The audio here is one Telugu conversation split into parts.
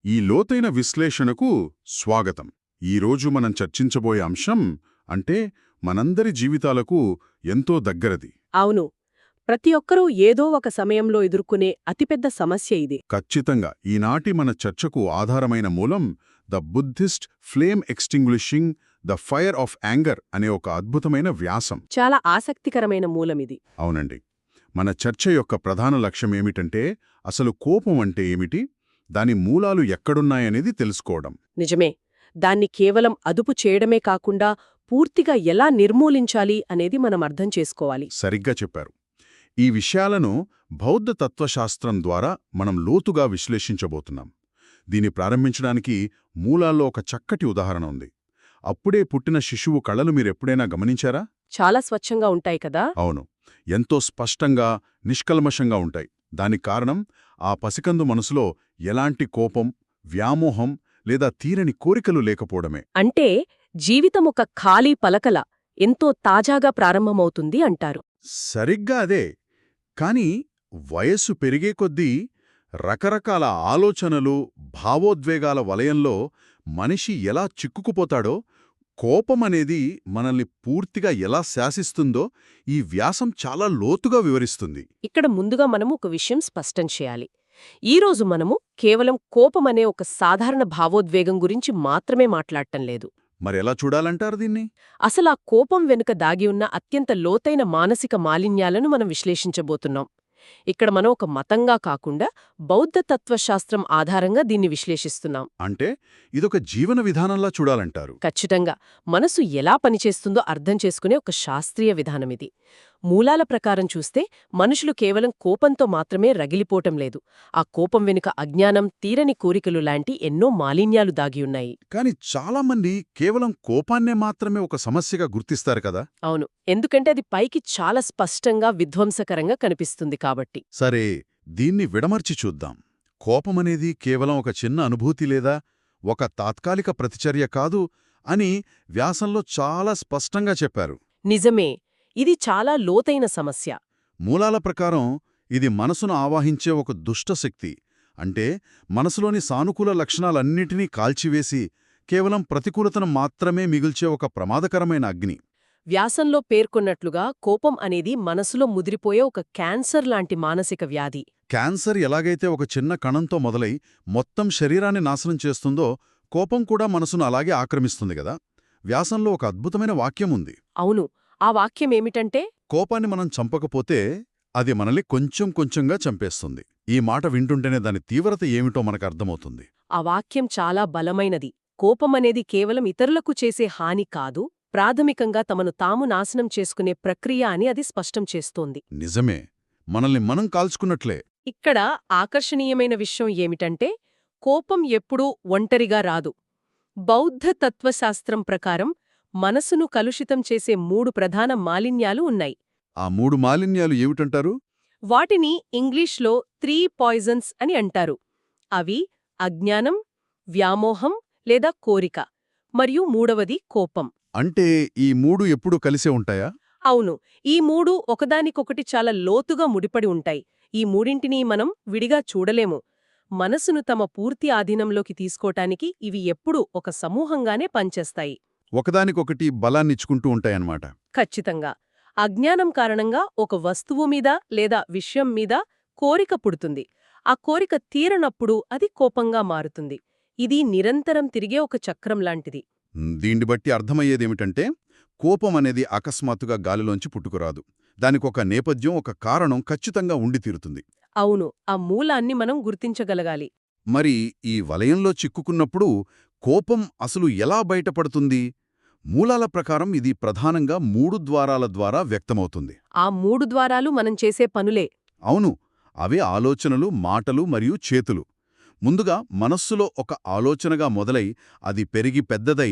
ఈ లోతైన విశ్లేషణకు స్వాగతం. ఈరోజు మనం చర్చించబోయే అంశం అంటే మనందరి జీవితాలకు ఎంతో దగ్గరది. అవును. ప్రతి ఒక్కరూ ఏదో ఒక సమయంలో ఎదుర్కొనే అతిపెద్ద సమస్య ఇది. ఖచ్చితంగా ఈనాటి మన చర్చకు ఆధారమైన మూలం the Buddhist flame extinguishing the fire of anger అనే ఒక అద్భుతమైన వ్యాసం. చాలా ఆసక్తికరమైన మూలమిది. అవునండి. మన చర్చ యొక్క ప్రధాన లక్ష్యమేమిటంటే అసలు కోపం అంటే ఏమిటి, దాని మూలాలు ఎక్కడున్నాయనేది తెలుసుకోవడం. నిజమే. దాన్ని కేవలం అదుపు చేయడమే కాకుండా పూర్తిగా ఎలా నిర్మూలించాలి అనేది మనం అర్థం చేసుకోవాలి. సరిగ్గా చెప్పారు. ఈ విషయాలను బౌద్ధ తత్వశాస్త్రం ద్వారా మనం లోతుగా విశ్లేషించబోతున్నాం. దీన్ని ప్రారంభించడానికి మూలాల్లో ఒక చక్కటి ఉదాహరణ ఉంది. అప్పుడే పుట్టిన శిశువు కళలు మీరెప్పుడైనా గమనించారా? చాలా స్వచ్ఛంగా ఉంటాయి కదా. అవును. ఎంతో స్పష్టంగా, నిష్కల్మషంగా ఉంటాయి. దానికి కారణం ఆ పసికందు మనసులో ఎలాంటి కోపం, వ్యామోహం లేదా తీరని కోరికలు లేకపోవడమే. అంటే జీవితం ఒక ఖాళీ పలకల ఎంతో తాజాగా ప్రారంభమవుతుంది అంటారు. సరిగ్గా అదే. కాని వయస్సు పెరిగే కొద్దీ రకరకాల ఆలోచనలు, భావోద్వేగాల వలయంలో మనిషి ఎలా చిక్కుకుపోతాడో, కోపమనేది మనల్ని పూర్తిగా ఎలా శాసిస్తుందో ఈ వ్యాసం చాలా లోతుగా వివరిస్తుంది. ఇక్కడ ముందుగా మనము ఒక విషయం స్పష్టం చేయాలి. ఈరోజు మనము కేవలం కోపమనే ఒక సాధారణ భావోద్వేగం గురించి మాత్రమే మాట్లాడటం లేదు. మరెలా చూడాలంటారు దీన్ని? అసలా కోపం వెనుక దాగి ఉన్న అత్యంత లోతైన మానసిక మాలిన్యాలను మనం విశ్లేషించబోతున్నాం. ఇక్కడ మనం ఒక మతంగా కాకుండా బౌద్ధ తత్వశాస్త్రం ఆధారంగా దీన్ని విశ్లేషిస్తున్నాం. అంటే ఇదొక జీవన విధానంలా చూడాలంటారు. ఖచ్చితంగా మనసు ఎలా పనిచేస్తుందో అర్థం చేసుకునే ఒక శాస్త్రీయ విధానమిది. మూలాల ప్రకారం చూస్తే మనుషులు కేవలం కోపంతో మాత్రమే రగిలిపోవటం లేదు. ఆ కోపం వెనుక అజ్ఞానం, తీరని కోరికలు లాంటి ఎన్నో మాలిన్యాలు దాగియున్నాయి. కాని చాలామంది కేవలం కోపాన్నే మాత్రమే ఒక సమస్యగా గుర్తిస్తారు కదా. అవును, ఎందుకంటే అది పైకి చాలా స్పష్టంగా విధ్వంసకరంగా కనిపిస్తుంది కాబట్టి. సరే, దీన్ని విడమర్చి చూద్దాం. కోపమనేది కేవలం ఒక చిన్న అనుభూతి లేదా ఒక తాత్కాలిక ప్రతిచర్య కాదు అని వ్యాసంలో చాలా స్పష్టంగా చెప్పారు. నిజమే, ఇది చాలా లోతైన సమస్య. మూలాల ప్రకారం ఇది మనసును ఆవాహించే ఒక దుష్టశక్తి. అంటే మనసులోని సానుకూల లక్షణాలన్నిటినీ కాల్చివేసి కేవలం ప్రతికూలతను మాత్రమే మిగిల్చే ఒక ప్రమాదకరమైన అగ్ని. వ్యాసంలో పేర్కొన్నట్లుగా కోపం అనేది మనసులో ముదిరిపోయే ఒక క్యాన్సర్ లాంటి మానసిక వ్యాధి. క్యాన్సర్ ఎలాగైతే ఒక చిన్న కణంతో మొదలై మొత్తం శరీరాన్ని నాశనం చేస్తుందో, కోపం కూడా మనసును అలాగే ఆక్రమిస్తుంది గదా. వ్యాసంలో ఒక అద్భుతమైన వాక్యం ఉంది. అవును, ఆ వాక్యమేమిటంటే, కోపాన్ని మనం చంపకపోతే అది మనల్ని కొంచెం కొంచెంగా చంపేస్తుంది. ఈ మాట వింటుంటేనే దాని తీవ్రత ఏమిటో మనకర్థమవుతుంది. ఆ వాక్యం చాలా బలమైనది. కోపమనేది కేవలం ఇతరులకు చేసే హాని కాదు, ప్రాథమికంగా తమను తాము నాశనం చేసుకునే ప్రక్రియ అని అది స్పష్టం చేస్తోంది. నిజమే, మనల్ని మనం కాల్చుకున్నట్లే. ఇక్కడ ఆకర్షణీయమైన విషయం ఏమిటంటే, కోపం ఎప్పుడూ ఒంటరిగా రాదు. బౌద్ధ తత్వశాస్త్రం ప్రకారం మనసును కలుషితం చేసే 3 ప్రధాన మాలిన్యాలు ఉన్నాయి. ఆ 3 మాలిన్యాలు ఏమిటంటారు? వాటిని ఇంగ్లీష్లో 3 పాయిజన్స్ అని అంటారు. అవి అజ్ఞానం, వ్యామోహం లేదా కోరిక, మరియు మూడవది కోపం. అంటే ఈ 3 ఎప్పుడూ కలిసే ఉంటాయా? అవును, ఈ 3 ఒకదానికొకటి చాలా లోతుగా ముడిపడి ఉంటాయి. ఈ మూడింటినీ మనం విడిగా చూడలేము. మనసును తమ పూర్తి ఆధీనంలోకి తీసుకోటానికి ఇవి ఎప్పుడూ ఒక సమూహంగానే పనిచేస్తాయి. ఒకదానికొకటి బలాన్నిచ్చుకుంటూ ఉంటాయన్నమాట. ఖచ్చితంగా. అజ్ఞానం కారణంగా ఒక వస్తువు మీద లేదా విషయం మీద కోరిక పుడుతుంది. ఆ కోరిక తీరనప్పుడు అది కోపంగా మారుతుంది. ఇది నిరంతరం తిరిగే ఒక చక్రం లాంటిది. దీన్ని బట్టి అర్థమయ్యేదేమిటంటే, కోపం అనేది అకస్మాత్తుగా గాలిలోంచి పుట్టుకురాదు. దానికొక నేపథ్యం, ఒక కారణం ఖచ్చితంగా ఉండి తీరుతుంది. అవును, ఆ మూలాన్ని మనం గుర్తించగలగాలి. మరి ఈ వలయంలో చిక్కుకున్నప్పుడు కోపం అసలు ఎలా బయటపడుతుంది? మూలాల ప్రకారం ఇది ప్రధానంగా 3 ద్వారాల ద్వారా వ్యక్తమవుతుంది. ఆ 3 ద్వారాలు మనం చేసే పనులే. అవును, అవే ఆలోచనలు, మాటలు మరియు చేతులు. ముందుగా మనస్సులో ఒక ఆలోచనగా మొదలై అది పెరిగి పెద్దదై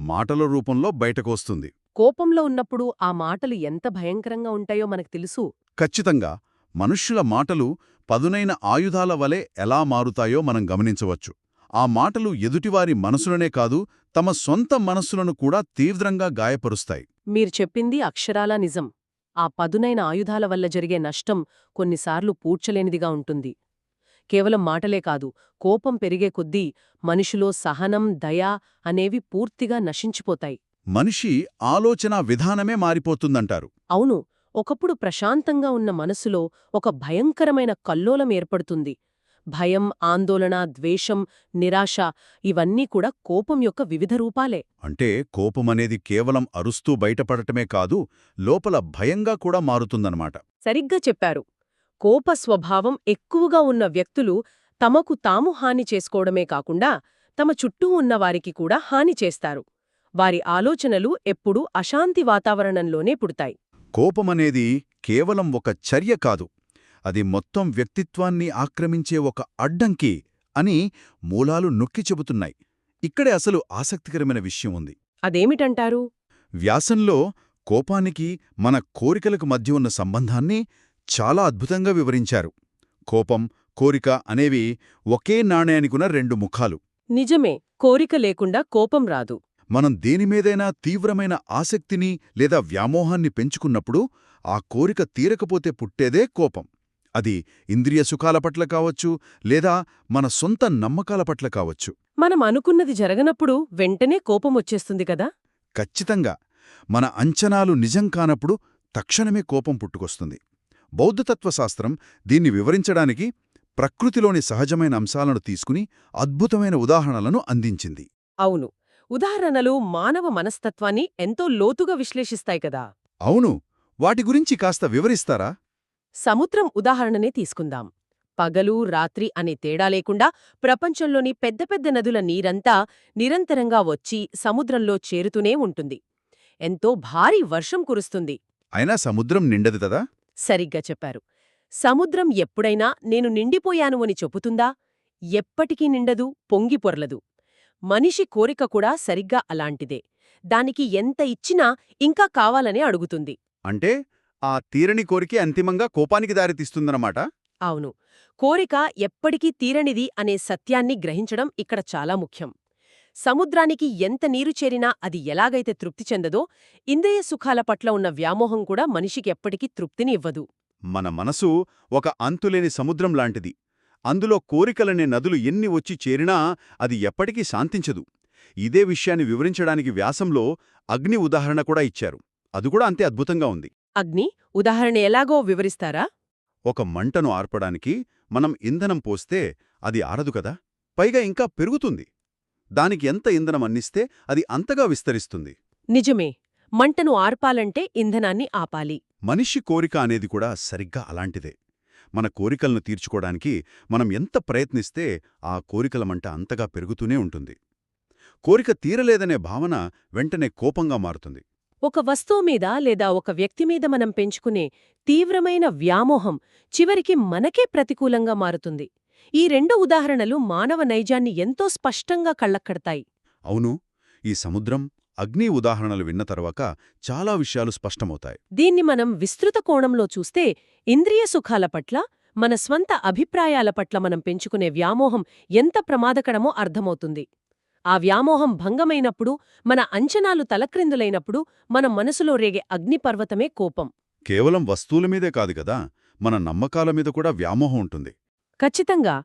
మాటల రూపంలో బయటకొస్తుంది. కోపంలో ఉన్నప్పుడు ఆ మాటలు ఎంత భయంకరంగా ఉంటాయో మనకు తెలుసు. ఖచ్చితంగా మనుష్యుల మాటలు పదునైన ఆయుధాల వలె ఎలా మారుతాయో మనం గమనించవచ్చు. ఆ మాటలు ఎదుటివారి మనసులనే కాదు, తమ సొంత మనస్సులను కూడా తీవ్రంగా గాయపరుస్తాయి. మీరు చెప్పింది అక్షరాలా నిజం. ఆ పదునైన ఆయుధాల వల్ల జరిగే నష్టం కొన్నిసార్లు పూడ్చలేనిదిగా ఉంటుంది. కేవలం మాటలే కాదు, కోపం పెరిగే కొద్దీ మనిషిలో సహనం, దయ అనేవి పూర్తిగా నశించిపోతాయి. మనిషి ఆలోచనా విధానమే మారిపోతుందంటారు. అవును, ఒకప్పుడు ప్రశాంతంగా ఉన్న మనసులో ఒక భయంకరమైన కల్లోలం ఏర్పడుతుంది. భయం, ఆందోళన, ద్వేషం, నిరాశ ఇవన్నీ కూడా కోపం యొక్క వివిధ రూపాలే. అంటే కోపమనేది కేవలం అరుస్తూ బయటపడటమే కాదు, లోపల భయంగా కూడా మారుతుందన్నమాట. సరిగ్గా చెప్పారు. కోప స్వభావం ఎక్కువగా ఉన్న వ్యక్తులు తమకు తాము హాని చేసుకోవడమే కాకుండా తమ చుట్టూ ఉన్నవారికి కూడా హాని చేస్తారు. వారి ఆలోచనలు ఎప్పుడూ అశాంతి వాతావరణంలోనే పుడతాయి. కోపమనేది కేవలం ఒక చర్య కాదు, అది మొత్తం వ్యక్తిత్వాన్ని ఆక్రమించే ఒక అడ్డంకి అని మూలాలు నొక్కి చెబుతున్నాయి. ఇక్కడే అసలు ఆసక్తికరమైన విషయం ఉంది. అదేమిటంటారు? వ్యాసంలో కోపానికి మన కోరికలకు మధ్య ఉన్న సంబంధాన్ని చాలా అద్భుతంగా వివరించారు. కోపం, కోరిక అనేవి ఒకే నాణేనికున్న రెండు ముఖాలు. నిజమే, కోరిక లేకుండా కోపం రాదు. మనం దేనిమీదైనా తీవ్రమైన ఆసక్తిని లేదా వ్యామోహాన్ని పెంచుకున్నప్పుడు ఆ కోరిక తీరకపోతే పుట్టేదే కోపం. అది ఇంద్రియ సుఖాల పట్ల కావచ్చు, లేదా మన సొంత నమ్మకాల పట్ల కావచ్చు. మనం అనుకున్నది జరగనప్పుడు వెంటనే కోపం వచ్చేస్తుంది కదా. ఖచ్చితంగా మన అంచనాలు నిజం కానప్పుడు తక్షణమే కోపం పుట్టుకొస్తుంది. బౌద్ధతత్వశాస్త్రం దీన్ని వివరించడానికి ప్రకృతిలోని సహజమైన అంశాలను తీసుకుని అద్భుతమైన ఉదాహరణలను అందించింది. అవును, ఉదాహరణలు మానవ మనస్తత్వాన్ని ఎంతో లోతుగా విశ్లేషిస్తాయి కదా. అవును, వాటి గురించి కాస్త వివరిస్తారా? సముద్రం ఉదాహరణనే తీసుకుందాం. పగలు, రాత్రి అనే తేడా లేకుండా ప్రపంచంలోని పెద్ద పెద్ద నదుల నీరంతా నిరంతరంగా వచ్చి సముద్రంలో చేరుతూనే ఉంటుంది. ఎంతో భారీ వర్షం కురుస్తుంది. అయినా సముద్రం నిండదు కదా? సరిగ్గా చెప్పారు. సముద్రం ఎప్పుడైనా నేను నిండిపోయాను అని చెప్పుతుందా? ఎప్పటికీ నిండదు, పొంగి పొర్లదు. మనిషి కోరిక కూడా సరిగ్గా అలాంటిదే. దానికి ఎంత ఇచ్చినా ఇంకా కావాలనే అడుగుతుంది. అంటే ఆ తీరని కోరికే అంతిమంగా కోపానికి దారితీస్తుందన్నమాట. అవును, కోరిక ఎప్పటికీ తీరనిది అనే సత్యాన్ని గ్రహించడం ఇక్కడ చాలా ముఖ్యం. సముద్రానికి ఎంత నీరు చేరినా అది ఎలాగైతే తృప్తి చెందదో, ఇంద్రియ సుఖాల పట్ల ఉన్న వ్యామోహం కూడా మనిషికి ఎప్పటికీ తృప్తిని ఇవ్వదు. మన మనసు ఒక అంతులేని సముద్రం లాంటిది. అందులో కోరికలనే నదులు ఎన్ని వచ్చి చేరినా అది ఎప్పటికీ శాంతించదు. ఇదే విషయాన్ని వివరించడానికి వ్యాసంలో అగ్ని ఉదాహరణ కూడా ఇచ్చారు. అది కూడా అంతే అద్భుతంగా ఉంది. అగ్ని ఉదాహరణ ఎలాగో వివరిస్తారా? ఒక మంటను ఆర్పడానికి మనం ఇంధనం పోస్తే అది ఆరదు కదా, పైగా ఇంకా పెరుగుతుంది. దానికి ఎంత ఇంధనం అందిస్తే అది అంతగా విస్తరిస్తుంది. నిజమే, మంటను ఆర్పాలంటే ఇంధనాన్ని ఆపాలి. మనిషి కోరిక అనేది కూడా సరిగ్గా అలాంటిదే. మన కోరికలను తీర్చుకోవడానికి మనం ఎంత ప్రయత్నిస్తే ఆ కోరికల మంట అంతగా పెరుగుతూనే ఉంటుంది. కోరిక తీరలేదనే భావన వెంటనే కోపంగా మారుతుంది. ఒక వస్తువు మీద లేదా ఒక వ్యక్తి మీద మనం పెంచుకునే తీవ్రమైన వ్యామోహం చివరికి మనకే ప్రతికూలంగా మారుతుంది. ఈ రెండు ఉదాహరణలు మానవ నైజాన్ని ఎంతో స్పష్టంగా కళ్ళక్కడతాయి. అవును, ఈ సముద్రం, అగ్ని ఉదాహరణలు విన్న తర్వాత చాలా విషయాలు స్పష్టమవుతాయి. దీన్ని మనం విస్తృత కోణంలో చూస్తే ఇంద్రియ సుఖాల పట్ల, మన స్వంత అభిప్రాయాల పట్ల మనం పెంచుకునే వ్యామోహం ఎంత ప్రమాదకరమో అర్థమవుతుంది. ఆ వ్యామోహం భంగమైనప్పుడు, మన అంచనాలు తలక్రిందులైనప్పుడు మన మనసులో రేగే అగ్నిపర్వతమే కోపం. కేవలం వస్తువుల మీదే కాదు కదా, మన నమ్మకాల మీద కూడా వ్యామోహం ఉంటుంది. ఖచ్చితంగా,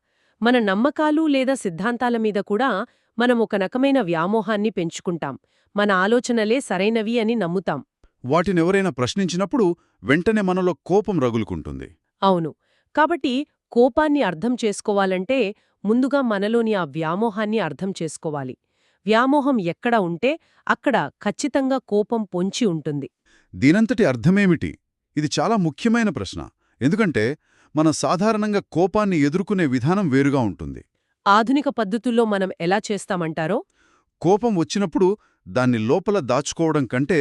మన నమ్మకాలు లేదా సిద్ధాంతాల మీద కూడా మనం ఒక రకమైన వ్యామోహాన్ని పెంచుకుంటాం. మన ఆలోచనలే సరైనవి అని నమ్ముతాం. వాటినెవరైనా ప్రశ్నించినప్పుడు వెంటనే మనలో కోపం రగులుకుంటుంది. అవును, కాబట్టి కోపాన్ని అర్థం చేసుకోవాలంటే ముందుగా మనలోని ఆ వ్యామోహాన్ని అర్థం చేసుకోవాలి. వ్యామోహం ఎక్కడ ఉంటే అక్కడ ఖచ్చితంగా కోపం పొంచి ఉంటుంది. దీనంతటి అర్థమేమిటి? ఇది చాలా ముఖ్యమైన ప్రశ్న. ఎందుకంటే మనం సాధారణంగా కోపాన్ని ఎదుర్కొనే విధానం వేరుగా ఉంటుంది. ఆధునిక పద్ధతుల్లో మనం ఎలా చేస్తామంటారో? కోపం వచ్చినప్పుడు దాన్ని లోపల దాచుకోవడం కంటే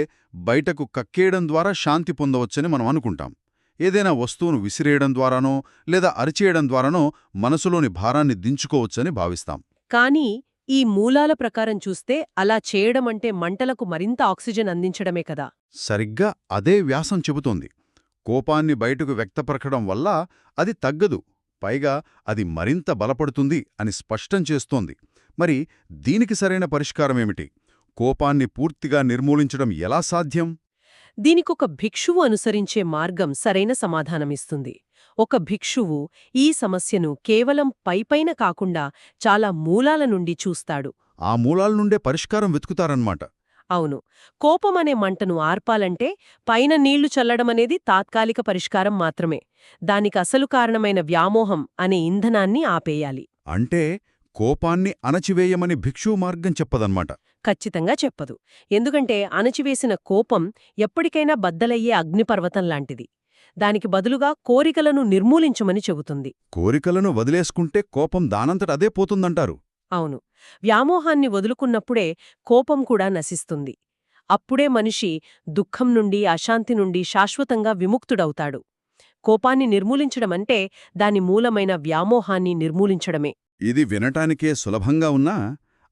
బయటకు కక్కేయడం ద్వారా శాంతి పొందవచ్చని మనం అనుకుంటాం. ఏదైనా వస్తువును విసిరేయడం ద్వారానో లేదా అరిచేయడం ద్వారానో మనసులోని భారాన్ని దించుకోవచ్చని భావిస్తాం. కానీ ఈ మూలాల ప్రకారం చూస్తే అలా చేయడమంటే మంటలకు మరింత ఆక్సిజన్ అందించడమే కదా. సరిగ్గా అదే వ్యాసం చెబుతోంది. కోపాన్ని బయటకు వ్యక్తపరచడం వల్ల అది తగ్గదు, పైగా అది మరింత బలపడుతుంది అని స్పష్టం చేస్తోంది. మరి దీనికి సరైన పరిష్కారమేమిటి? కోపాన్ని పూర్తిగా నిర్మూలించడం ఎలా సాధ్యం? దీనికొక భిక్షువు అనుసరించే మార్గం సరైన సమాధానమిస్తుంది. ఒక భిక్షువు ఈ సమస్యను కేవలం పైపైన కాకుండా చాలా మూలాల నుండి చూస్తాడు. ఆ మూలాల నుండే పరిష్కారం వెతుకుతారన్నమాట. అవును, కోపమనే మంటను ఆర్పాలంటే పైన నీళ్లు చల్లడమనేది తాత్కాలిక పరిష్కారం మాత్రమే. దానికసలు కారణమైన వ్యామోహం అనే ఇంధనాన్ని ఆపేయాలి. అంటే కోపాన్ని అణచివేయమని భిక్షువు మార్గం చెప్పదన్నమాట. ఖచ్చితంగా చెప్పదు. ఎందుకంటే అణచివేసిన కోపం ఎప్పటికైనా బద్దలయ్యే అగ్నిపర్వతం లాంటిది. దానికి బదులుగా కోరికలను నిర్మూలించమని చెబుతుంది. కోరికలను వదిలేసుకుంటే కోపం దానంతట అదే పోతుందంటారు. అవును, వ్యామోహాన్ని వదులుకున్నప్పుడే కోపం కూడా నశిస్తుంది. అప్పుడే మనిషి దుఃఖం నుండి, అశాంతి నుండి శాశ్వతంగా విముక్తుడవుతాడు. కోపాన్ని నిర్మూలించడమంటే దాని మూలమైన వ్యామోహాన్ని నిర్మూలించడమే. ఇది వినటానికే సులభంగా ఉన్నా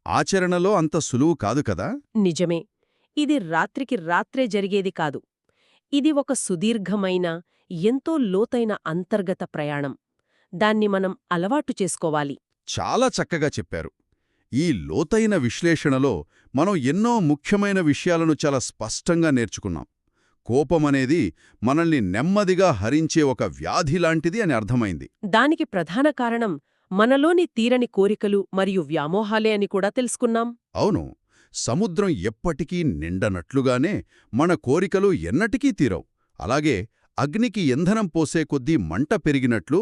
ఆచరణలో అంత సులువు కాదు కదా. నిజమే. ఇది రాత్రికి రాత్రే జరిగేది కాదు. ఇది ఒక సుదీర్ఘమైన, ఎంతో లోతైన అంతర్గత ప్రయాణం. దాన్ని మనం అలవాటు చేసుకోవాలి. చాలా చక్కగా చెప్పారు. ఈ లోతైన విశ్లేషణలో మనం ఎన్నో ముఖ్యమైన విషయాలను చాలా స్పష్టంగా నేర్చుకున్నాం. కోపమనేది మనల్ని నెమ్మదిగా హరించే ఒక వ్యాధిలాంటిది అని అర్థమైంది. దానికి ప్రధాన కారణం మనలోని తీరని కోరికలు మరియు వ్యామోహాలే అని కూడా తెలుసుకున్నాం. అవును, సముద్రం ఎప్పటికీ నిండనట్లుగానే మన కోరికలు ఎన్నటికీ తీరవు. అలాగే అగ్నికి ఇంధనం పోసే కొద్దీ మంట పెరిగినట్లు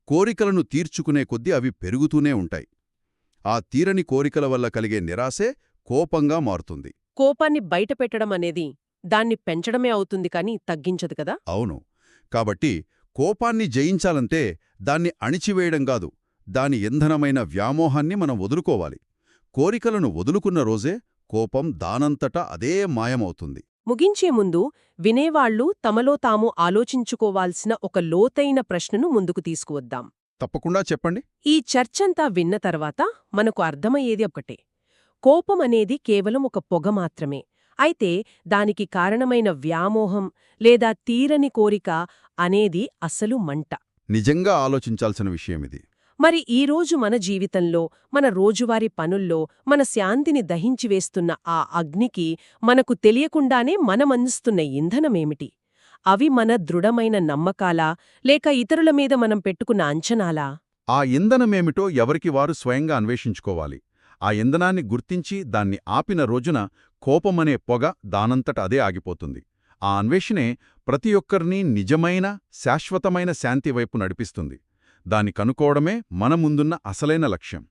కోరికలను తీర్చుకునే కొద్దీ అవి పెరుగుతూనే ఉంటాయి. ఆ తీరని కోరికల వల్ల కలిగే నిరాశే కోపంగా మారుతుంది. కోపాన్ని బయటపెట్టడం అనేది దాన్ని పెంచడమే అవుతుంది కాని తగ్గించదు కదా. అవును, కాబట్టి కోపాన్ని జయించాలంటే దాన్ని అణిచివేయడం కాదు, దాని ఇంధనమైన వ్యామోహాన్ని మనం వదులుకోవాలి. కోరికలను వదులుకున్న రోజే కోపం దానంతటా అదే మాయమవుతుంది. ముగించే ముందు వినేవాళ్లు తమలో తాము ఆలోచించుకోవాల్సిన ఒక లోతైన ప్రశ్నను ముందుకు తీసుకువద్దాం. తప్పకుండా చెప్పండి. ఈ చర్చంతా విన్న తర్వాత మనకు అర్థమయ్యేది ఒకటే. కోపం అనేది కేవలం ఒక పొగ మాత్రమే. అయితే దానికి కారణమైన వ్యామోహం లేదా తీరని కోరిక అనేది అసలు మంట. నిజంగా ఆలోచించాల్సిన విషయమిది. మరి ఈరోజు మన జీవితంలో, మన రోజువారీ పనుల్లో మన శాంతిని దహించివేస్తున్న ఆ అగ్నికి మనకు తెలియకుండానే మనమందిస్తున్న ఇంధనమేమిటి? అవి మన దృఢమైన నమ్మకాలా, లేక ఇతరుల మీద మనం పెట్టుకున్న అంచనాలా? ఆ ఇంధనమేమిటో ఎవరికి వారు స్వయంగా అన్వేషించుకోవాలి. ఆ ఇంధనాన్ని గుర్తించి దాన్ని ఆపిన రోజున కోపమనే పొగ దానంతట అదే ఆగిపోతుంది. ఆ అన్వేషణే ప్రతి ఒక్కరినీ నిజమైన, శాశ్వతమైన శాంతి వైపు నడిపిస్తుంది. దాన్ని కనుకోవడమే మన ముందున్న అసలైన లక్ష్యం.